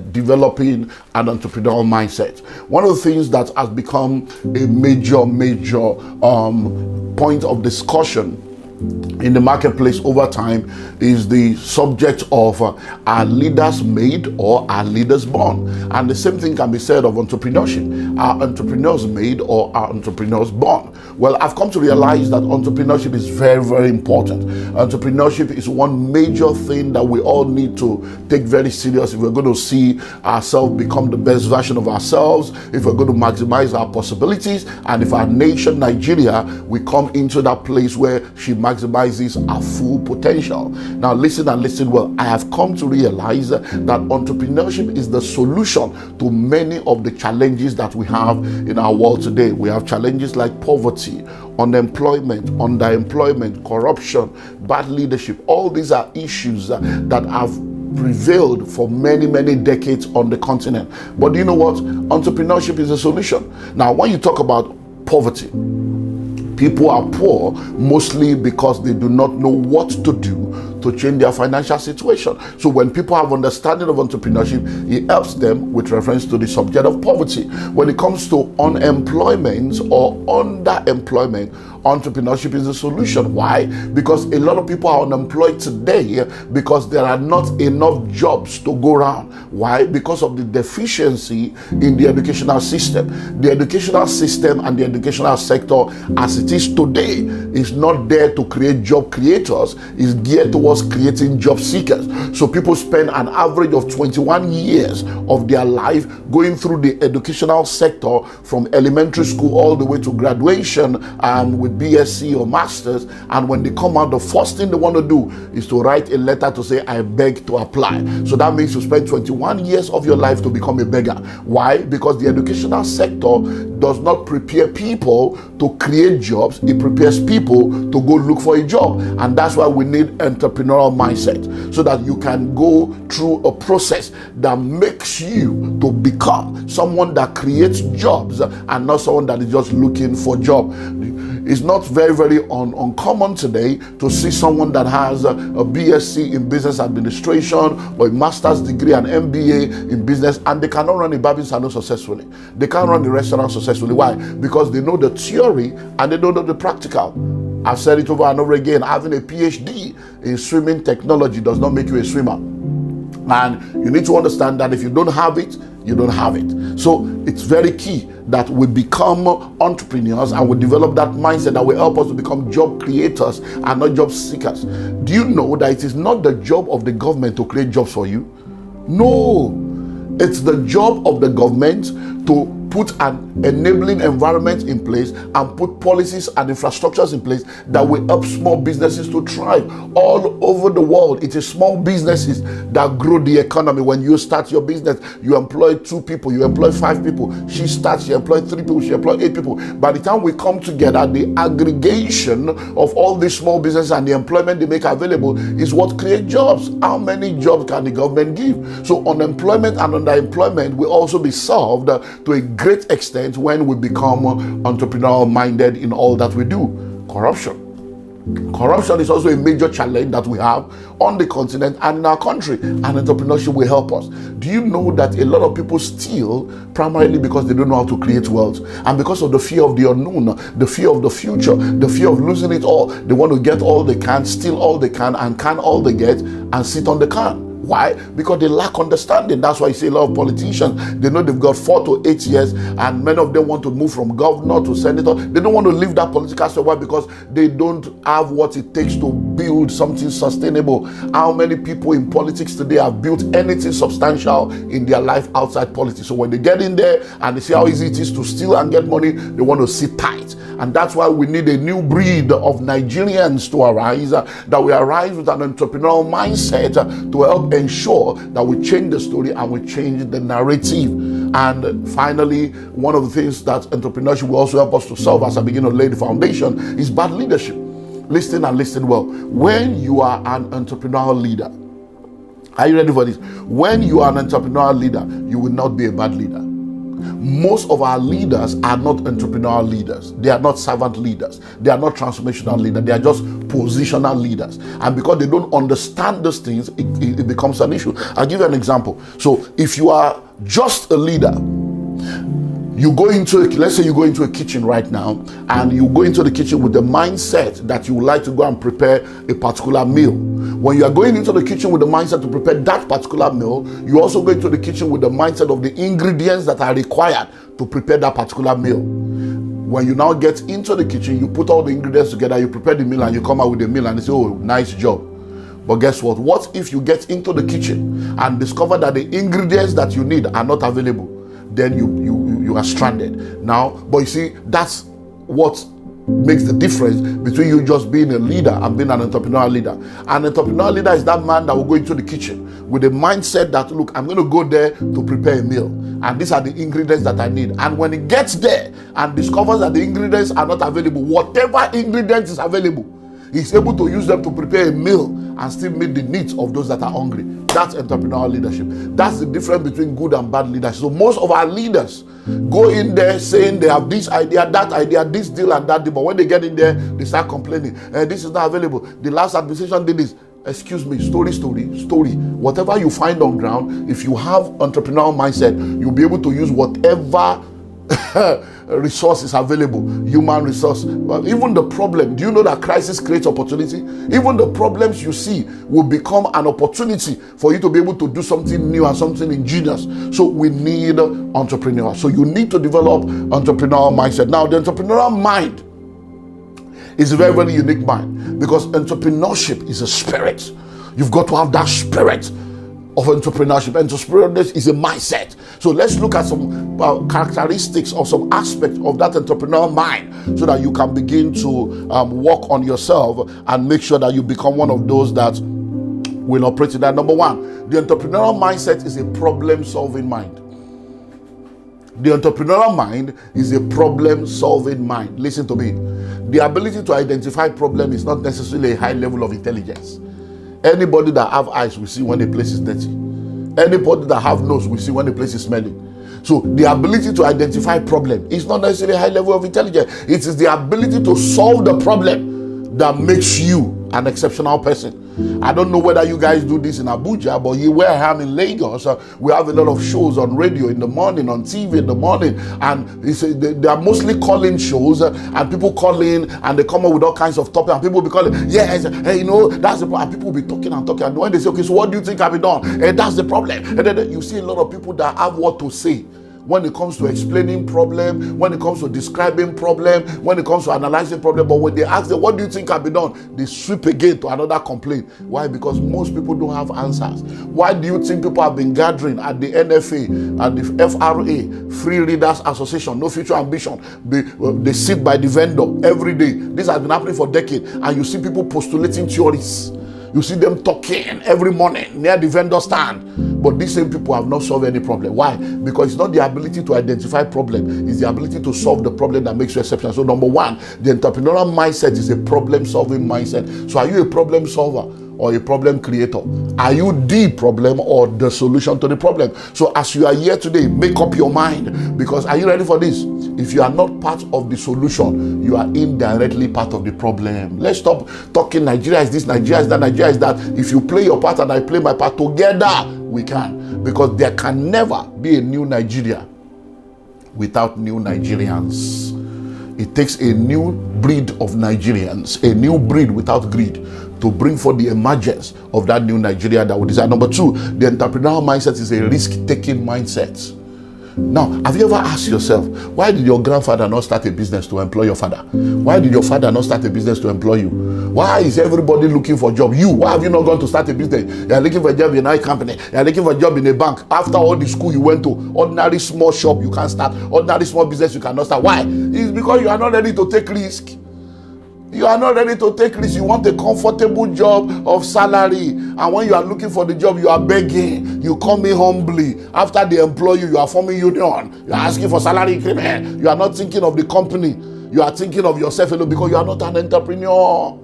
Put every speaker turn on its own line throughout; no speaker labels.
developing an entrepreneurial mindset. One of the things that has become a major point of discussion in the marketplace over time is the subject of are leaders made or are leaders born? And the same thing can be said of entrepreneurship. Are entrepreneurs made or are entrepreneurs born? Well, I've come to realize that entrepreneurship is very, very important. Entrepreneurship is one major thing that we all need to take very serious if we're going to see ourselves become the best version of ourselves, if we're going to maximize our possibilities, and if our nation, Nigeria, we come into that place where she maximizes our full potential. Now listen and listen well. I have come to realize that entrepreneurship is the solution to many of the challenges that we have in our world today. We have challenges like poverty, unemployment, underemployment, corruption, bad leadership. All these are issues that have prevailed for many decades on the continent. But you know what? Entrepreneurship is a solution. Now, when you talk about poverty, people are poor mostly because they do not know what to do to change their financial situation. So when people have understanding of entrepreneurship, it helps them with reference to the subject of poverty. When it comes to unemployment or underemployment, entrepreneurship is a solution. Why? Because a lot of people are unemployed today because there are not enough jobs to go around. Why? Because of the deficiency in the educational system. The educational system and the educational sector as it is today is not there to create job creators, it's geared towards creating job seekers. So people spend an average of 21 years of their life going through the educational sector from elementary school all the way to graduation with BSc or masters, and when they come out, the first thing they want to do is to write a letter to say I beg to apply. So that means you spend 21 years of your life to become a beggar. Why? Because the educational sector does not prepare people to create jobs, it prepares people to go look for a job. And that's why we need entrepreneurial mindset, so that you can go through a process that makes you to become someone that creates jobs and not someone that is just looking for a job. It's not very uncommon today to see someone that has a BSc in business administration or a master's degree, an MBA in business, and they cannot run a barbing salon successfully. They can't run the restaurant successfully. Why? Because they know the theory and they don't know the practical. I've said it over and over again. Having a PhD in swimming technology does not make you a swimmer. And you need to understand that if you don't have it, you don't have it. So it's very key that we become entrepreneurs and we develop that mindset that will help us to become job creators and not job seekers. Do you know that it is not the job of the government to create jobs for you? No, it's the job of the government to put an enabling environment in place and put policies and infrastructures in place that will help small businesses to thrive all over the world. It is small businesses that grow the economy. When you start your business, you employ 2 people, you employ 5 people. She starts, she employs 3 people, she employs 8 people. By the time we come together, the aggregation of all these small businesses and the employment they make available is what creates jobs. How many jobs can the government give? So unemployment and underemployment will also be solved to a great extent when we become entrepreneurial minded in all that we do. Corruption is also a major challenge that we have on the continent and in our country, and entrepreneurship will help us. Do you know that a lot of people steal primarily because they don't know how to create wealth, and because of the fear of the unknown, the fear of the future, the fear of losing it all? They want to get all they can, steal all they can, and can all they get and sit on the can. Why? Because they lack understanding. That's why you see a lot of politicians, they know they've got 4 to 8 years, and many of them want to move from governor to senator. They don't want to leave that political sphere. Why? Because they don't have what it takes to build something sustainable. How many people in politics today have built anything substantial in their life outside politics? So when they get in there and they see how easy it is to steal and get money, they want to sit tight. And that's why we need a new breed of Nigerians to arise, that we arise with an entrepreneurial mindset to help ensure that we change the story and we change the narrative. And finally, one of the things that entrepreneurship will also help us to solve as I begin to lay the foundation is bad leadership. Listen and listen well. When you are an entrepreneurial leader, are you ready for this? When you are an entrepreneurial leader, you will not be a bad leader. Most of our leaders are not entrepreneurial leaders. They are not servant leaders. They are not transformational leaders. They are just positional leaders. And because they don't understand those things, it becomes an issue. I'll give you an example. So if you are just a leader, you go into, let's say you go into a kitchen right now, and you go into the kitchen with the mindset that you would like to go and prepare a particular meal. When you are going into the kitchen with the mindset to prepare that particular meal, you also go into the kitchen with the mindset of the ingredients that are required to prepare that particular meal. When you now get into the kitchen, you put all the ingredients together, you prepare the meal, and you come out with the meal and you say, oh, nice job. But guess what? What if you get into the kitchen and discover that the ingredients that you need are not available? Then you are stranded. Now, but you see, that's what makes the difference between you just being a leader and being an entrepreneurial leader. An entrepreneurial leader is that man that will go into the kitchen with the mindset that, look, I'm going to go there to prepare a meal, and these are the ingredients that I need. And when he gets there and discovers that the ingredients are not available, whatever ingredient is available, he's able to use them to prepare a meal and still meet the needs of those that are hungry. That's entrepreneurial leadership. That's the difference between good and bad leadership. So most of our leaders go in there saying they have this idea, that idea, this deal and that deal, but when they get in there, they start complaining. This is not available. The last administration did this. Excuse me, story. Whatever you find on ground, if you have entrepreneurial mindset, you'll be able to use whatever resources available, human resource. Even the problem, do you know that crisis creates opportunity? Even the problems you see will become an opportunity for you to be able to do something new and something ingenious. So we need entrepreneurs. So you need to develop entrepreneurial mindset. Now, the entrepreneurial mind is a very, very unique mind, because entrepreneurship is a spirit. You've got to have that spirit of entrepreneurship. Entrepreneurship is a mindset. So let's look at some characteristics or some aspects of that entrepreneurial mind, so that you can begin to work on yourself and make sure that you become one of those that will operate in that. Number one, the entrepreneurial mindset is a problem-solving mind. The entrepreneurial mind is a problem-solving mind. Listen to me. The ability to identify problem is not necessarily a high level of intelligence. Anybody that have eyes will see when a place is dirty. Anybody that have nose will see when a place is smelling. So the ability to identify problem is not necessarily a high level of intelligence. It is the ability to solve the problem that makes you an exceptional person. I don't know whether you guys do this in Abuja, but here where I am in Lagos, we have a lot of shows on radio in the morning, on TV in the morning, and they are mostly call-in shows, and people call in and they come up with all kinds of topics, and people will be calling, yes, hey, you know, that's the problem. And people will be talking, and when they say, okay, so what do you think can be done? That's the problem. And then you see a lot of people that have what to say when it comes to explaining problem, when it comes to describing problem, when it comes to analyzing problem. But when they ask them, what do you think can be done? They sweep again to another complaint. Why? Because most people don't have answers. Why do you think people have been gathering at the NFA, at the FRA, Free Readers Association, No Future Ambition? They sit by the vendor every day. This has been happening for decades. And you see people postulating theories. You see them talking every morning near the vendor stand. But these same people have not solved any problem. Why? Because it's not the ability to identify problem. It's the ability to solve the problem that makes you exceptional. So number one, the entrepreneurial mindset is a problem-solving mindset. So are you a problem solver or a problem creator? Are you the problem or the solution to the problem? So as you are here today, make up your mind, because are you ready for this? If you are not part of the solution, you are indirectly part of the problem. Let's stop talking Nigeria is this, Nigeria is that, Nigeria is that. If you play your part and I play my part, together we can. Because there can never be a new Nigeria without new Nigerians. It takes a new breed of Nigerians, a new breed without greed, to bring forth the emergence of that new Nigeria that we desire. Number two, the entrepreneurial mindset is a risk-taking mindset. Now, have you ever asked yourself, why did your grandfather not start a business to employ your father? Why did your father not start a business to employ you? Why is everybody looking for a job? Why have you not gone to start a business? You're looking for a job in a company. You're looking for a job in a bank. After all the school you went to, ordinary small shop you can't start. Ordinary small business you cannot start. Why? It's because you are not ready to take risk. You are not ready to take risks. You want a comfortable job of salary. And when you are looking for the job, you are begging. You come in humbly. After they employ you, you are forming union. You are asking for salary increment. You are not thinking of the company. You are thinking of yourself alone, because you are not an entrepreneur.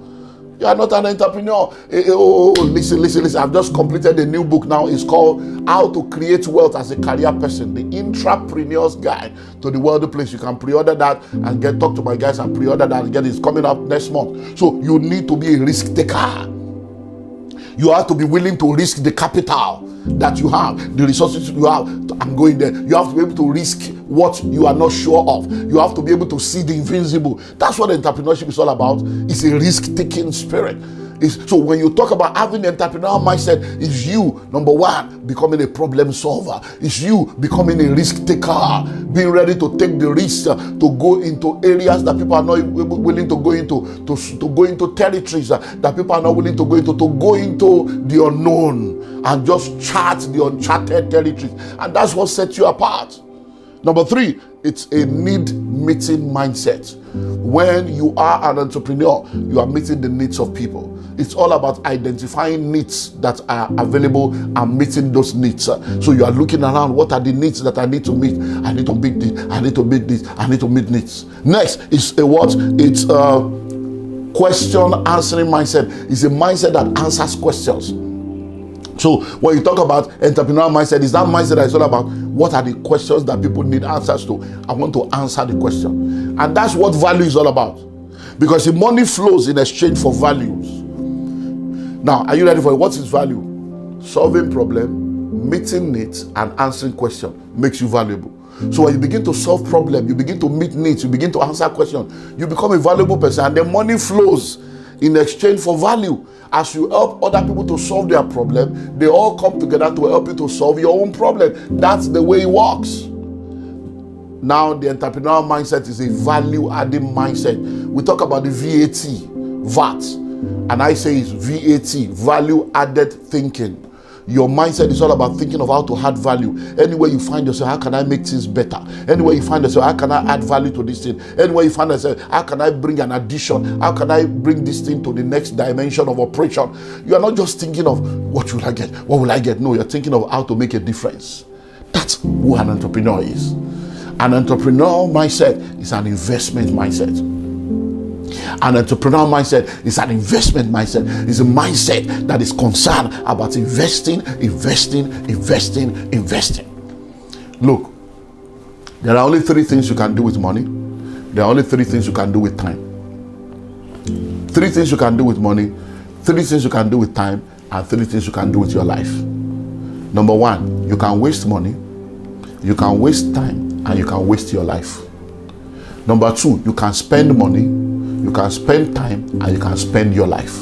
You are not an entrepreneur. Listen. I've just completed a new book now. It's called How to Create Wealth as a Career Person, the Intrapreneur's Guide to the Wealthy Place. You can pre-order that and talk to my guys and pre-order that and it's coming up next month. So you need to be a risk taker. You have to be willing to risk the capital that you have, the resources you have. I'm going there. You have to be able to risk what you are not sure of. You have to be able to see the invisible. That's what entrepreneurship is all about. It's a risk-taking spirit. So when you talk about having an entrepreneurial mindset, it's you, number one, becoming a problem solver. It's you becoming a risk taker, being ready to take the risk to go into areas that people are not willing to go into, to go into territories that people are not willing to go into the unknown and just chart the uncharted territories. And that's what sets you apart. Number three, it's a need-meeting mindset. When you are an entrepreneur, you are meeting the needs of people. It's all about identifying needs that are available and meeting those needs. So you are looking around, what are the needs that I need to meet? I need to meet this, I need to meet this, I need to meet needs. Next is a what? It's a question answering mindset. It's a mindset that answers questions. So when you talk about entrepreneurial mindset, is that mindset that is all about what are the questions that people need answers to? I want to answer the question. And that's what value is all about. Because the money flows in exchange for values. Now, are you ready for it? What is value? Solving problem, meeting needs, and answering questions makes you valuable. So when you begin to solve problems, you begin to meet needs, you begin to answer questions, you become a valuable person, and the money flows in exchange for value. As you help other people to solve their problem, they all come together to help you to solve your own problem. That's the way it works. Now, the entrepreneurial mindset is a value-adding mindset. We talk about the VAT, and I say it's VAT, value-added thinking. Your mindset is all about thinking of how to add value. Anywhere you find yourself, how can I make things better? Anywhere you find yourself, how can I add value to this thing? Anywhere you find yourself, how can I bring an addition? How can I bring this thing to the next dimension of operation? You are not just thinking of what will I get? What will I get? No, you're thinking of how to make a difference. That's who an entrepreneur is. An entrepreneurial mindset is an investment mindset. An entrepreneurial mindset is an investment mindset. It's a mindset that is concerned about investing. Look, there are only three things you can do with money. There are only three things you can do with time. Three things you can do with money, three things you can do with time, and three things you can do with your life. Number one, you can waste money, you can waste time, and you can waste your life. Number two, you can spend money, you can spend time, and you can spend your life.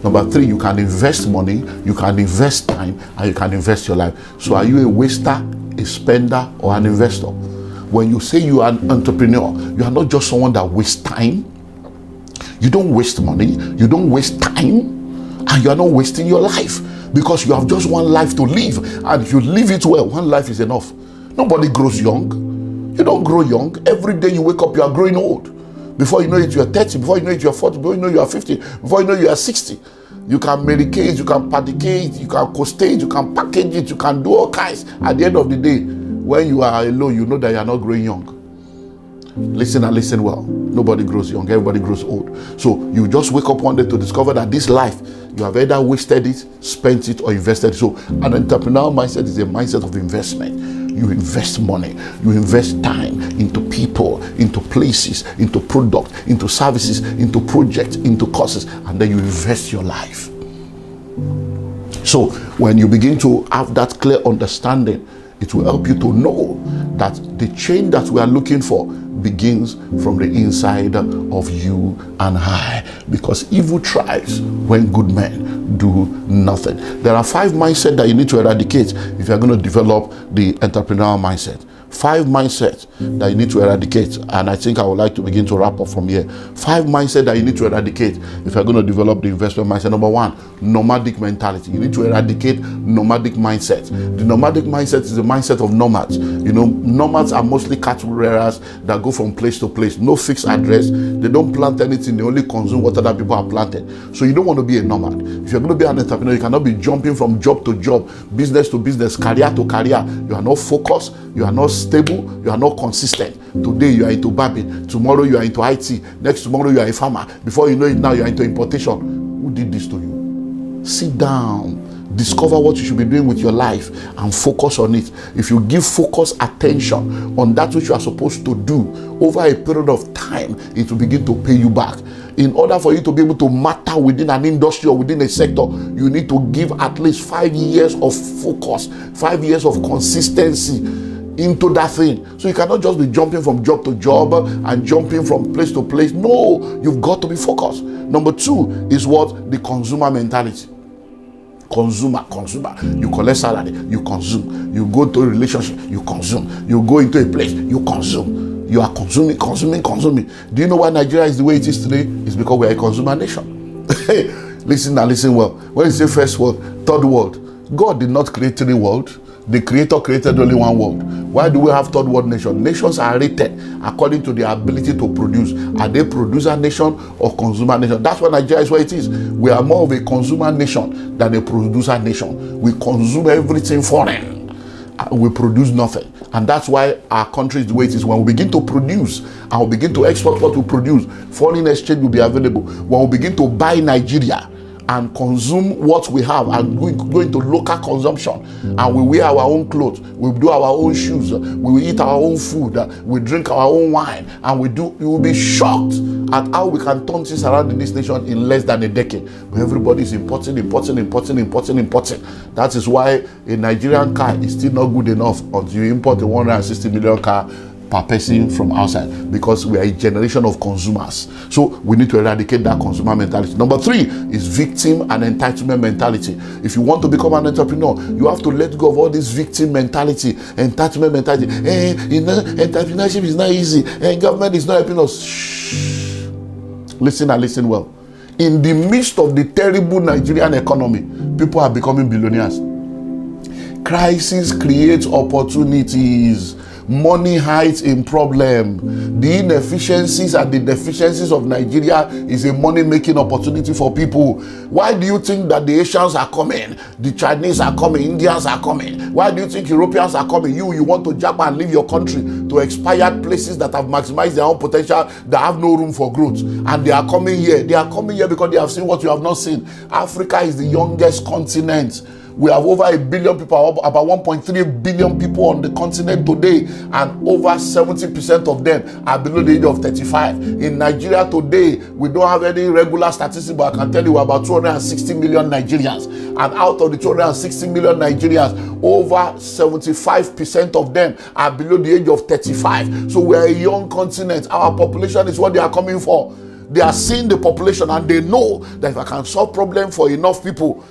Number three, you can invest money, you can invest time, and you can invest your life. So are you a waster, a spender, or an investor? When you say you are an entrepreneur, you are not just someone that wastes time. You don't waste money, you don't waste time, and you are not wasting your life, because you have just one life to live, and if you live it well, one life is enough. Nobody grows young. You don't grow young. Every day you wake up, you are growing old. Before you know it, you are 30. Before you know it, you are 40. Before you know it, you are 50. Before you know it, you are 60. You can medicate, you can package, you can co-stage, you can package it, you can do all kinds. At the end of the day, when you are alone, you know that you are not growing young. Listen and listen well. Nobody grows young. Everybody grows old. So you just wake up one day to discover that this life, you have either wasted it, spent it, or invested. So an entrepreneurial mindset is a mindset of investment. You invest money, you invest time into people, into places, into products, into services, into projects, into courses, and then you invest your life. So when you begin to have that clear understanding, it will help you to know that the change that we are looking for begins from the inside of you and I, because evil thrives when good men do nothing. There are 5 mindsets that you need to eradicate if you're going to develop the entrepreneurial mindset. 5 mindsets that you need to eradicate, and I think I would like to begin to wrap up from here. 5 mindsets that you need to eradicate if you're going to develop the investment mindset. Number 1, nomadic mentality. You need to eradicate nomadic mindset. The nomadic mindset is the mindset of nomads. You know, nomads are mostly cattle rearers that go from place to place. No fixed address. They don't plant anything. They only consume what other people have planted. So you don't want to be a nomad. If you're going to be an entrepreneur, you cannot be jumping from job to job, business to business, career to career. You are not focused. You are not stable, you are not consistent. Today you are into barbing, tomorrow you are into IT, next tomorrow you are a farmer. Before you know it, now you are into importation. Who did this to you? Sit down. Discover what you should be doing with your life and focus on it. If you give focus attention on that which you are supposed to do over a period of time, it will begin to pay you back. In order for you to be able to matter within an industry or within a sector, you need to give at least 5 years of focus, 5 years of consistency into that thing. So you cannot just be jumping from job to job and jumping from place to place. No, you've got to be focused. Number 2 is what? The consumer mentality. Consumer. You collect salary, you consume. You go to a relationship, you consume. You go into a place, you consume. You are consuming. Do you know why Nigeria is the way it is today? It's because we are a consumer nation. Listen and listen well. When you say first world, third world, God did not create 3 worlds. The Creator created only 1 world. Why do we have third world nation? Nations are rated according to their ability to produce. Are they producer nation or consumer nation? That's why Nigeria is where it is. We are more of a consumer nation than a producer nation. We consume everything foreign. We produce nothing. And that's why our country is the way it is. When we begin to produce and we begin to export what we produce, foreign exchange will be available. When we begin to buy Nigeria and consume what we have and go into local consumption, and we wear our own clothes, we do our own shoes, we will eat our own food, we drink our own wine, and you will be shocked at how we can turn things around in this nation in less than a decade. But everybody is importing. That is why a Nigerian car is still not good enough until you import a 160 million car per person from outside, because we are a generation of consumers. So we need to eradicate that consumer mentality. Number 3 is victim and entitlement mentality. If you want to become an entrepreneur, you have to let go of all this victim mentality, entitlement mentality. Entrepreneurship is not easy, and government is not helping us. Shh. Listen and listen well. In the midst of the terrible Nigerian economy, people are becoming billionaires. Crisis creates opportunities. Money hides in problem. The inefficiencies and the deficiencies of Nigeria is a money-making opportunity for people. Why do you think that the Asians are coming, the Chinese are coming, Indians are coming? Why do you think Europeans are coming? You want to jump and leave your country to expired places that have maximized their own potential, that have no room for growth, and they are coming here. They are coming here because they have seen what you have not seen. Africa is the youngest continent. We have over 1 billion people, about 1.3 billion people on the continent today, and over 70% of them are below the age of 35. In Nigeria today, we don't have any regular statistics, but I can tell you we're about 260 million Nigerians. And out of the 260 million Nigerians, over 75% of them are below the age of 35. So we're a young continent. Our population is what they are coming for. They are seeing the population and they know that if I can solve problem for enough people,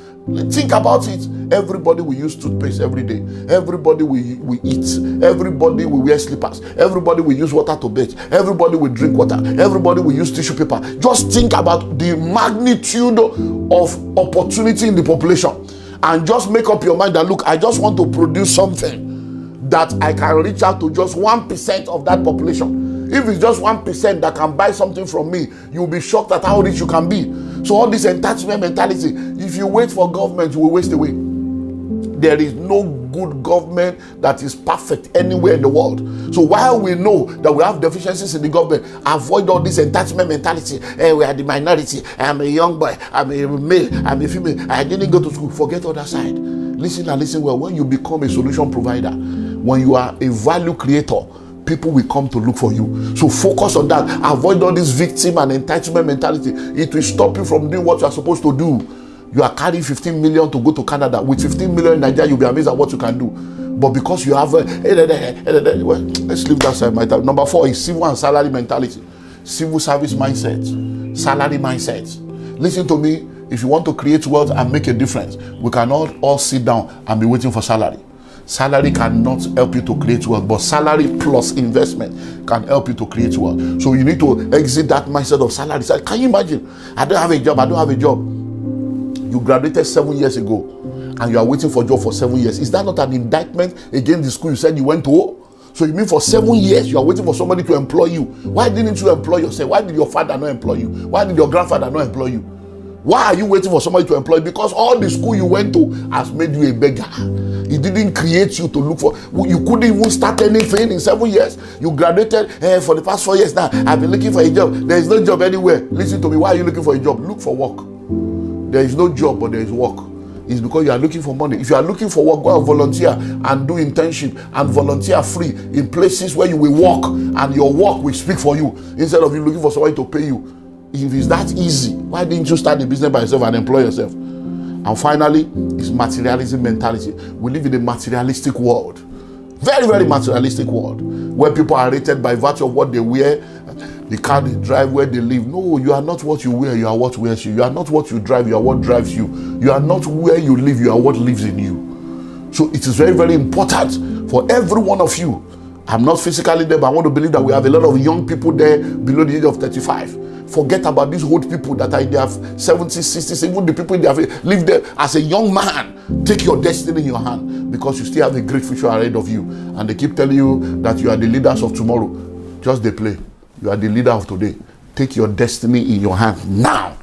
think about it. Everybody will use toothpaste every day. Everybody will eat. Everybody will wear slippers. Everybody will use water to bathe. Everybody will drink water. Everybody will use tissue paper. Just think about the magnitude of opportunity in the population, and just make up your mind that, look, I just want to produce something that I can reach out to just 1% of that population. If it's just 1% that can buy something from me, you'll be shocked at how rich you can be. So all this entitlement mentality, if you wait for government, you will waste away. There is no good government that is perfect anywhere in the world. So while we know that we have deficiencies in the government, avoid all this entitlement mentality. Hey, we are the minority. I'm a young boy. I'm a male. I'm a female. I didn't go to school. Forget the other side. Listen and listen well. When you become a solution provider, when you are a value creator, people will come to look for you. So focus on that. Avoid all this victim and entitlement mentality. It will stop you from doing what you are supposed to do. You are carrying 15 million to go to Canada. With 15 million in Nigeria, you'll be amazed at what you can do. But because you have well, let's leave that side. Number 4 is civil and salary mentality. Civil service mindset, salary mindset. Listen to me. If you want to create wealth and make a difference, we cannot all sit down and be waiting for salary. Salary cannot help you to create wealth, but salary plus investment can help you to create wealth. So you need to exit that mindset of salary. Can you imagine? I don't have a job. You graduated 7 years ago and you are waiting for a job for 7 years. Is that not an indictment against the school you said you went to? So you mean for 7 years you are waiting for somebody to employ you? Why didn't you employ yourself? Why did your father not employ you? Why did your grandfather not employ you? Why are you waiting for somebody to employ you? Because all the school you went to has made you a beggar. It didn't create you to look for. You couldn't even start anything in 7 years. You graduated for the past 4 years now. I've been looking for a job. There is no job anywhere. Listen to me. Why are you looking for a job? Look for work. There is no job, but there is work. It's because you are looking for money. If you are looking for work, go and volunteer and do internship and volunteer free in places where you will work and your work will speak for you instead of you looking for somebody to pay you. If it's that easy, why didn't you start a business by yourself and employ yourself? And finally, it's materialism mentality. We live in a materialistic world. Very, very materialistic world where people are rated by virtue of what they wear, the car they drive, where they live. No, you are not what you wear, you are what wears you. You are not what you drive, you are what drives you. You are not where you live, you are what lives in you. So it is very, very important for every one of you. I'm not physically there, but I want to believe that we have a lot of young people there below the age of 35. Forget about these old people that are in their 70s, 60s, even the people in their live there. As a young man, take your destiny in your hand because you still have a great future ahead of you. And they keep telling you that you are the leaders of tomorrow. Just they play. You are the leader of today. Take your destiny in your hand now.